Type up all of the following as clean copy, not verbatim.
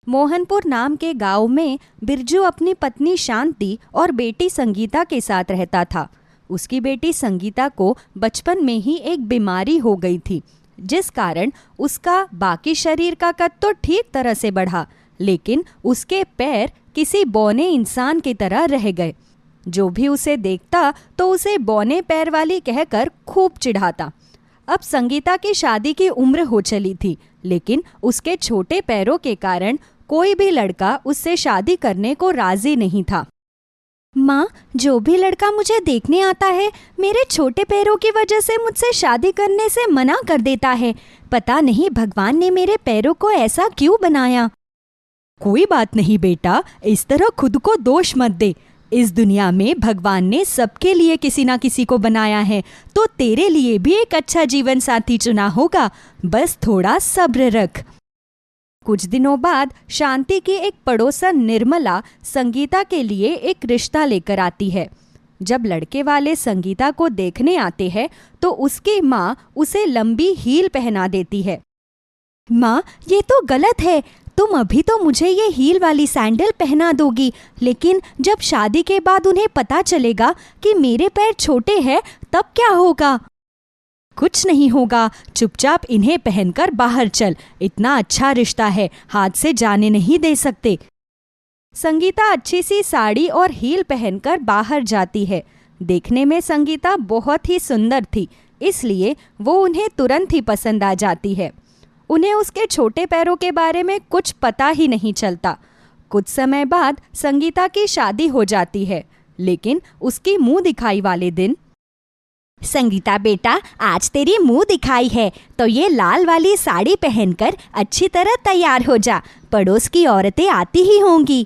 मोहनपुर नाम के गांव में बिरजू अपनी पत्नी शांति और बेटी संगीता के साथ रहता था। उसकी बेटी संगीता को बचपन में ही एक बीमारी हो गई थी, जिस कारण उसका बाकी शरीर का कद तो ठीक तरह से बढ़ा, लेकिन उसके पैर किसी बौने इंसान की तरह रह गए। जो भी उसे देखता तो उसे बौने पैर वाली कहकर खूब चिढ़ाता। अब संगीता की शादी की उम्र हो चली थी, लेकिन उसके छोटे पैरों के कारण कोई भी लड़का उससे शादी करने को राजी नहीं था। माँ, जो भी लड़का मुझे देखने आता है मेरे छोटे पैरों की वजह से मुझसे शादी करने से मना कर देता है। पता नहीं भगवान ने मेरे पैरों को ऐसा क्यों बनाया। कोई बात नहीं बेटा, इस तरह खुद को दोष मत दे। इस दुनिया में भगवान ने सबके लिए किसी ना किसी को बनाया है, तो तेरे लिए भी एक अच्छा जीवन साथी चुना होगा। बस थोड़ा सब्र रख। कुछ दिनों बाद शांति की एक पड़ोसन निर्मला संगीता के लिए एक रिश्ता लेकर आती है। जब लड़के वाले संगीता को देखने आते हैं तो उसकी माँ उसे लंबी हील पहना देती है। माँ, ये तो गलत है। तुम अभी तो मुझे ये हील वाली सैंडल पहना दोगी, लेकिन जब शादी के बाद उन्हें पता चलेगा कि मेरे पैर छोटे हैं, तब क्या होगा? कुछ नहीं होगा, चुपचाप इन्हें पहनकर बाहर चल। इतना अच्छा रिश्ता है, हाथ से जाने नहीं दे सकते। संगीता अच्छी सी साड़ी और हील पहनकर बाहर जाती है। देखने में संगीता बहुत ही सुंदर थी, इसलिए वो उन्हें तुरंत ही पसंद आ जाती है। उन्हें उसके छोटे पैरों के बारे में कुछ पता ही नहीं चलता। कुछ समय बाद संगीता की शादी हो जाती है, लेकिन उसकी मुंह दिखाई वाले दिन। संगीता बेटा, आज तेरी मुंह दिखाई है, तो ये लाल वाली साड़ी पहनकर अच्छी तरह तैयार हो जा। पड़ोस की औरतें आती ही होंगी।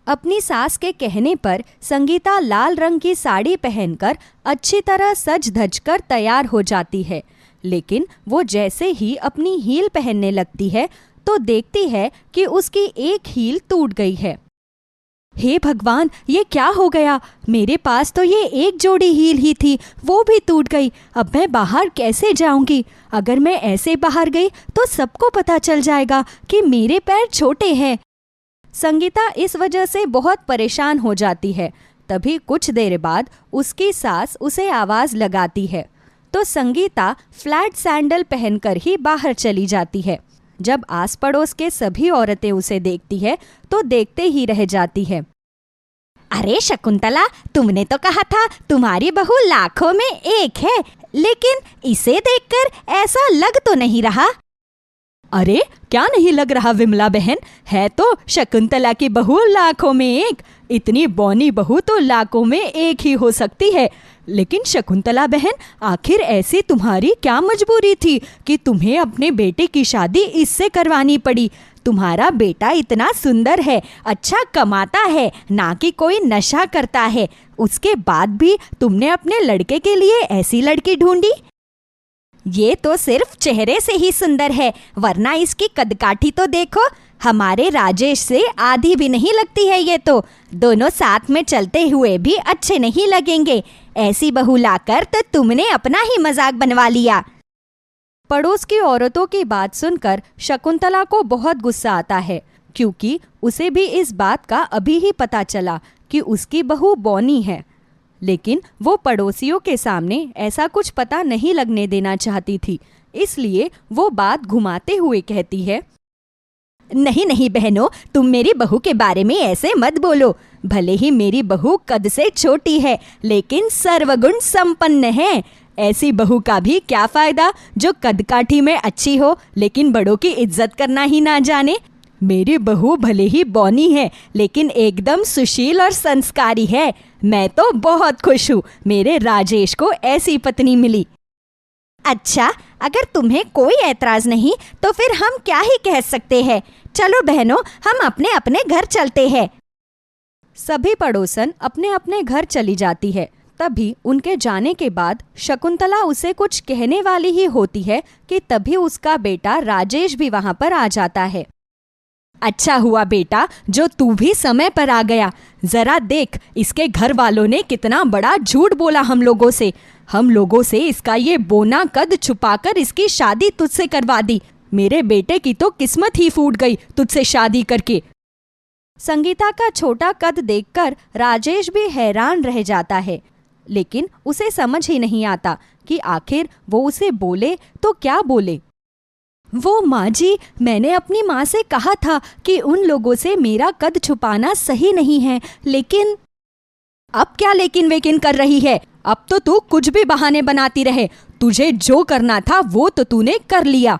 अपनी सास के कहने पर संगीता लाल रंग की साड़ी पहनकर अच्छी तरह सज धज कर तैयार हो जाती है, लेकिन वो जैसे ही अपनी हील पहनने लगती है तो देखती है कि उसकी एक हील टूट गई है। हे भगवान, ये क्या हो गया? मेरे पास तो ये एक जोड़ी हील ही थी, वो भी टूट गई। अब मैं बाहर कैसे जाऊंगी? अगर मैं ऐसे बाहर गई तो सबको पता चल जाएगा कि मेरे पैर छोटे हैं। संगीता इस वजह से बहुत परेशान हो जाती है। तभी कुछ देर बाद उसकी सास उसे आवाज़ लगाती है, तो संगीता फ्लैट सैंडल पहनकर ही बाहर चली जाती है। जब आस पड़ोस के सभी औरतें उसे देखती है तो देखते ही रह जाती है। अरे शकुंतला, तुमने तो कहा था तुम्हारी बहू लाखों में एक है, लेकिन इसे देखकर ऐसा लग तो नहीं रहा। अरे क्या नहीं लग रहा विमला बहन, है तो शकुंतला की बहू लाखों में एक। इतनी बौनी बहू तो लाखों में एक ही हो सकती है। लेकिन शकुंतला बहन, आखिर ऐसी तुम्हारी क्या मजबूरी थी कि तुम्हें अपने बेटे की शादी इससे करवानी पड़ी? तुम्हारा बेटा इतना सुंदर है, अच्छा कमाता है, ना कि कोई नशा करता है। उसके बाद भी तुमने अपने लड़के के लिए ऐसी लड़की ढूंढी? ये तो सिर्फ चेहरे से ही सुंदर है, वरना इसकी कदकाठी तो देखो। हमारे राजेश से आधी भी नहीं लगती है ये तो। दोनों साथ में चलते हुए भी अच्छे नहीं लगेंगे। ऐसी बहू लाकर तो तुमने अपना ही मजाक बनवा लिया। पड़ोस की औरतों की बात सुनकर शकुंतला को बहुत गुस्सा आता है, क्योंकि उसे भी इस बात का अभी ही पता चला कि उसकी बहू बौनी है। लेकिन वो पड़ोसियों के सामने ऐसा कुछ पता नहीं लगने देना चाहती थी, इसलिए वो बात घुमाते हुए कहती है, नहीं नहीं बहनों, तुम मेरी बहू के बारे में ऐसे मत बोलो। भले ही मेरी बहू कद से छोटी है, लेकिन सर्वगुण संपन्न है। ऐसी बहू का भी क्या फायदा जो कदकाठी में अच्छी हो, लेकिन बड़ों की इज्जत करना ही ना जाने। मेरी बहू भले ही बौनी है, लेकिन एकदम सुशील और संस्कारी है। मैं तो बहुत खुश हूँ, मेरे राजेश को ऐसी पत्नी मिली। अच्छा, अगर तुम्हें कोई ऐतराज नहीं तो फिर हम क्या ही कह सकते हैं। चलो बहनों, हम अपने अपने घर चलते हैं। सभी पड़ोसन अपने अपने घर चली जाती है। तभी उनके जाने के बाद शकुंतला उसे कुछ कहने वाली ही होती है कि तभी उसका बेटा राजेश भी वहां पर आ जाता है। अच्छा हुआ बेटा जो तू भी समय पर आ गया। जरा देख, इसके घर वालों ने कितना बड़ा झूठ बोला हम लोगों से इसका ये बोना कद छुपाकर इसकी शादी तुझसे करवा दी। मेरे बेटे की तो किस्मत ही फूट गई तुझसे शादी करके। संगीता का छोटा कद देखकर राजेश भी हैरान रह जाता है, लेकिन उसे समझ ही नहीं आता कि आखिर वो उसे बोले तो क्या बोले। वो माँ जी, मैंने अपनी माँ से कहा था कि उन लोगों से मेरा कद छुपाना सही नहीं है, लेकिन। अब क्या लेकिन वेकिन कर रही है? अब तो तू कुछ भी बहाने बनाती रहे। तुझे जो करना था वो तो तूने कर लिया।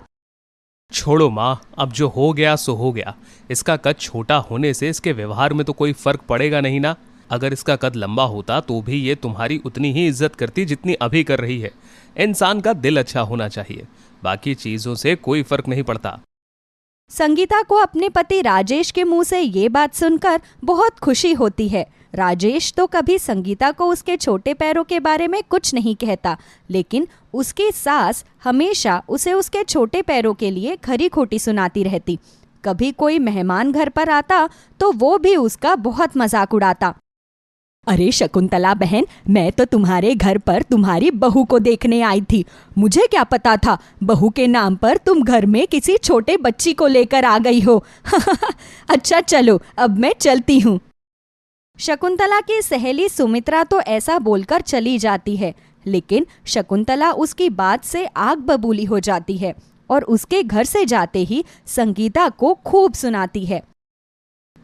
छोड़ो माँ, अब जो हो गया सो हो गया। इसका कद छोटा होने से इसके व्यवहार में तो कोई फर्क पड़ेगा नहीं ना। अगर इसका कद लंबा होता तो भी ये तुम्हारी उतनी ही इज्जत करती जितनी अभी कर रही है। इंसान का दिल अच्छा होना चाहिए, बाकी चीजों से कोई फर्क नहीं पड़ता। संगीता को अपने पति राजेश के मुंह से ये बात सुनकर बहुत खुशी होती है। राजेश तो कभी संगीता को उसके छोटे पैरों के बारे में कुछ नहीं कहता, लेकिन उसकी सास हमेशा उसे उसके छोटे पैरों के लिए खरी खोटी सुनाती रहती। कभी कोई मेहमान घर पर आता तो वो भी उसका बहुत मजाक उड़ाता। अरे शकुंतला बहन, मैं तो तुम्हारे घर पर तुम्हारी बहू को देखने आई थी। मुझे क्या पता था बहू के नाम पर तुम घर में किसी छोटे बच्ची को लेकर आ गई हो। अच्छा चलो, अब मैं चलती हूँ। शकुंतला की सहेली सुमित्रा तो ऐसा बोलकर चली जाती है, लेकिन शकुंतला उसकी बात से आग बबूली हो जाती है और उसके घर से जाते ही संगीता को खूब सुनाती है।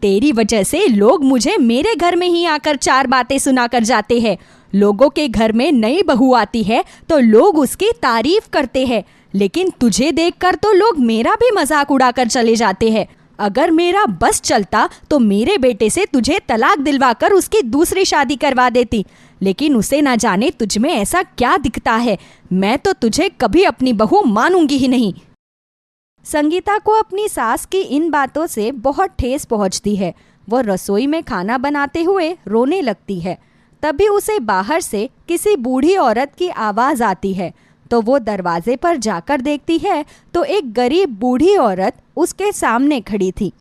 तेरी वजह से लोग मुझे मेरे घर में ही आकर चार बातें सुनाकर जाते हैं। लोगों के घर में नई बहू आती है तो लोग उसकी तारीफ करते हैं, लेकिन तुझे देखकर तो लोग मेरा भी मजाक उड़ाकर चले जाते हैं। अगर मेरा बस चलता तो मेरे बेटे से तुझे तलाक दिलवाकर उसकी दूसरी शादी करवा देती, लेकिन उसे ना जाने तुझ में ऐसा क्या दिखता है। मैं तो तुझे कभी अपनी बहू मानूंगी ही नहीं। संगीता को अपनी सास की इन बातों से बहुत ठेस पहुंचती है। वह रसोई में खाना बनाते हुए रोने लगती है। तभी उसे बाहर से किसी बूढ़ी औरत की आवाज़ आती है, तो वो दरवाजे पर जाकर देखती है तो एक गरीब बूढ़ी औरत उसके सामने खड़ी थी।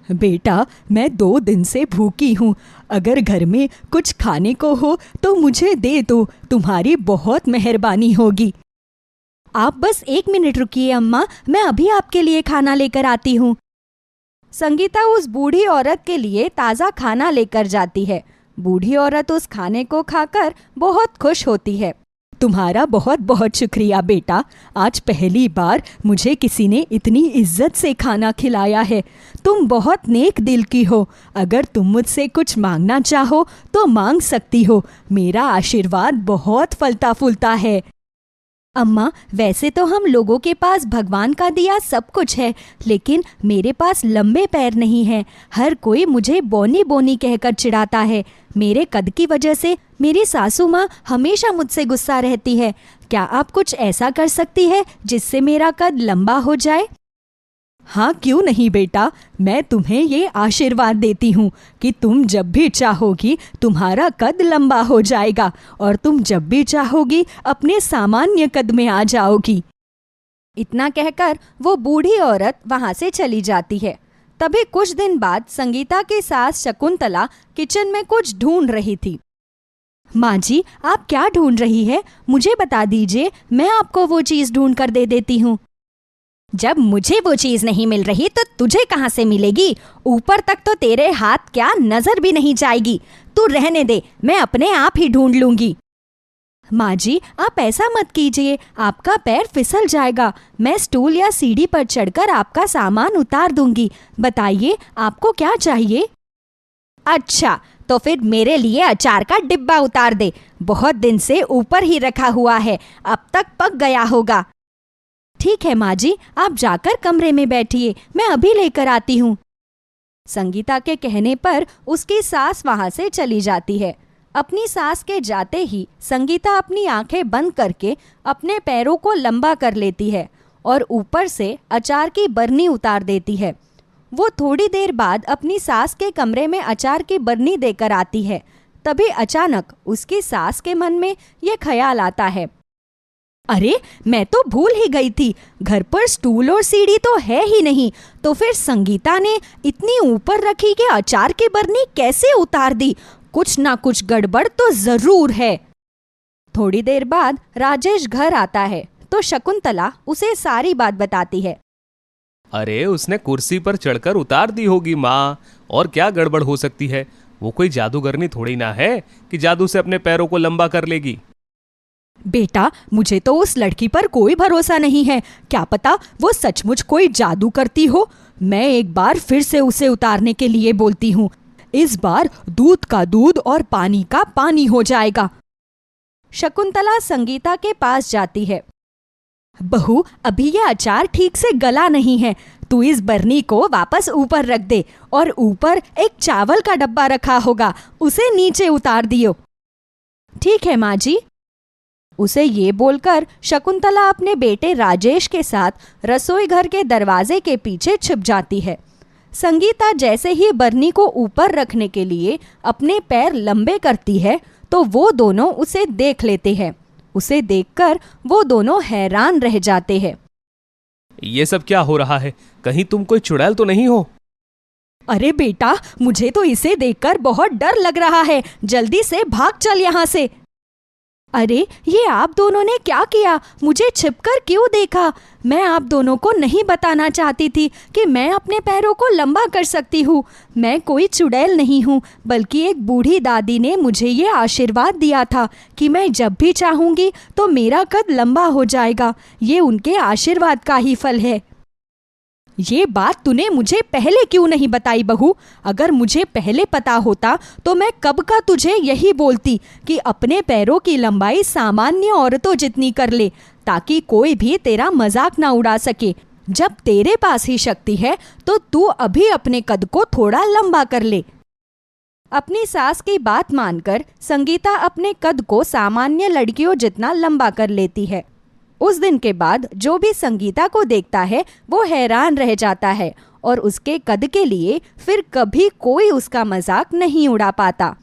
बेटा, मैं 2 दिन से भूखी हूँ। अगर घर में कुछ खाने को हो तो मुझे दे दो, तुम्हारी बहुत मेहरबानी होगी। आप बस 1 मिनट रुकिए अम्मा, मैं अभी आपके लिए खाना लेकर आती हूँ। संगीता उस बूढ़ी औरत के लिए ताज़ा खाना लेकर जाती है। बूढ़ी औरत उस खाने को खाकर बहुत खुश होती है। तुम्हारा बहुत बहुत शुक्रिया बेटा, आज पहली बार मुझे किसी ने इतनी इज्जत से खाना खिलाया है। तुम बहुत नेक दिल की हो। अगर तुम मुझसे कुछ मांगना चाहो तो मांग सकती हो। मेरा आशीर्वाद बहुत फलता फूलता है। अम्मा, वैसे तो हम लोगों के पास भगवान का दिया सब कुछ है, लेकिन मेरे पास लंबे पैर नहीं हैं। हर कोई मुझे बोनी बोनी कहकर चिढ़ाता है। मेरे कद की वजह से मेरी सासू माँ हमेशा मुझसे गुस्सा रहती है। क्या आप कुछ ऐसा कर सकती है जिससे मेरा कद लंबा हो जाए? हाँ, क्यों नहीं बेटा, मैं तुम्हें ये आशीर्वाद देती हूँ कि तुम जब भी चाहोगी तुम्हारा कद लंबा हो जाएगा और तुम जब भी चाहोगी अपने सामान्य कद में आ जाओगी। इतना कहकर वो बूढ़ी औरत वहाँ से चली जाती है। तभी कुछ दिन बाद संगीता की सास शकुंतला किचन में कुछ ढूंढ रही थी। माँ जी, आप क्या ढूंढ रही है? मुझे बता दीजिए, मैं आपको वो चीज़ ढूंढ कर दे देती हूँ। जब मुझे वो चीज नहीं मिल रही तो तुझे कहाँ से मिलेगी? ऊपर तक तो तेरे हाथ क्या नजर भी नहीं जाएगी। तू रहने दे, मैं अपने आप ही ढूंढ लूंगी। माँ जी, आप ऐसा मत कीजिए, आपका पैर फिसल जाएगा। मैं स्टूल या सीढ़ी पर चढ़कर आपका सामान उतार दूंगी। बताइए, आपको क्या चाहिए? अच्छा, तो फिर मेरे लिए अचार का डिब्बा उतार दे। बहुत दिन से ऊपर ही रखा हुआ है, अब तक पक गया होगा। ठीक है माँ जी, आप जाकर कमरे में बैठिए, मैं अभी लेकर आती हूँ। संगीता के कहने पर उसकी सास वहाँ से चली जाती है। अपनी सास के जाते ही संगीता अपनी आंखें बंद करके अपने पैरों को लंबा कर लेती है और ऊपर से अचार की बरनी उतार देती है। वो थोड़ी देर बाद अपनी सास के कमरे में अचार की बरनी देकर आती है। तभी अचानक उसकी सास के मन में ये ख्याल आता है, अरे, मैं तो भूल ही गई थी, घर पर स्टूल और सीढ़ी तो है ही नहीं। तो फिर संगीता ने इतनी ऊपर रखी कि अचार की बरनी कैसे उतार दी? कुछ ना कुछ गड़बड़ तो जरूर है। थोड़ी देर बाद राजेश घर आता है तो शकुंतला उसे सारी बात बताती है। अरे उसने कुर्सी पर चढ़कर उतार दी होगी माँ, और क्या गड़बड़ हो सकती है। वो कोई जादूगरनी थोड़ी ना है कि जादू से अपने पैरों को लंबा कर लेगी। बेटा, मुझे तो उस लड़की पर कोई भरोसा नहीं है। क्या पता वो सचमुच कोई जादू करती हो। मैं एक बार फिर से उसे उतारने के लिए बोलती हूँ। इस बार दूध का दूध और पानी का पानी हो जाएगा। शकुंतला संगीता के पास जाती है। बहू, अभी ये अचार ठीक से गला नहीं है। तू इस बरनी को वापस ऊपर रख दे, और ऊपर एक चावल का डब्बा रखा होगा, उसे नीचे उतार दियो। ठीक है माँ जी। उसे ये बोलकर शकुंतला अपने बेटे राजेश के साथ रसोई घर के दरवाजे के पीछे छिप जाती है। संगीता जैसे ही बरनी को ऊपर रखने के लिए अपने पैर लंबे करती है तो वो दोनों उसे देख लेते हैं। उसे देखकर वो दोनों हैरान रह जाते हैं। ये सब क्या हो रहा है? कहीं तुम कोई चुड़ैल तो नहीं हो? अरे बेटा, मुझे तो इसे देखकर बहुत डर लग रहा है। जल्दी से भाग चल यहाँ से। अरे ये आप दोनों ने क्या किया? मुझे छिपकर क्यों देखा? मैं आप दोनों को नहीं बताना चाहती थी कि मैं अपने पैरों को लंबा कर सकती हूँ। मैं कोई चुड़ैल नहीं हूँ, बल्कि एक बूढ़ी दादी ने मुझे ये आशीर्वाद दिया था कि मैं जब भी चाहूँगी तो मेरा कद लंबा हो जाएगा। ये उनके आशीर्वाद का ही फल है। ये बात तूने मुझे पहले क्यों नहीं बताई बहू? अगर मुझे पहले पता होता तो मैं कब का तुझे यही बोलती कि अपने पैरों की लंबाई सामान्य औरतों जितनी कर ले, ताकि कोई भी तेरा मजाक ना उड़ा सके। जब तेरे पास ही शक्ति है तो तू अभी अपने कद को थोड़ा लंबा कर ले। अपनी सास की बात मानकर संगीता अपने कद को सामान्य लड़कियों जितना लंबा कर लेती है। उस दिन के बाद जो भी संगीता को देखता है वो हैरान रह जाता है और उसके कद के लिए फिर कभी कोई उसका मजाक नहीं उड़ा पाता।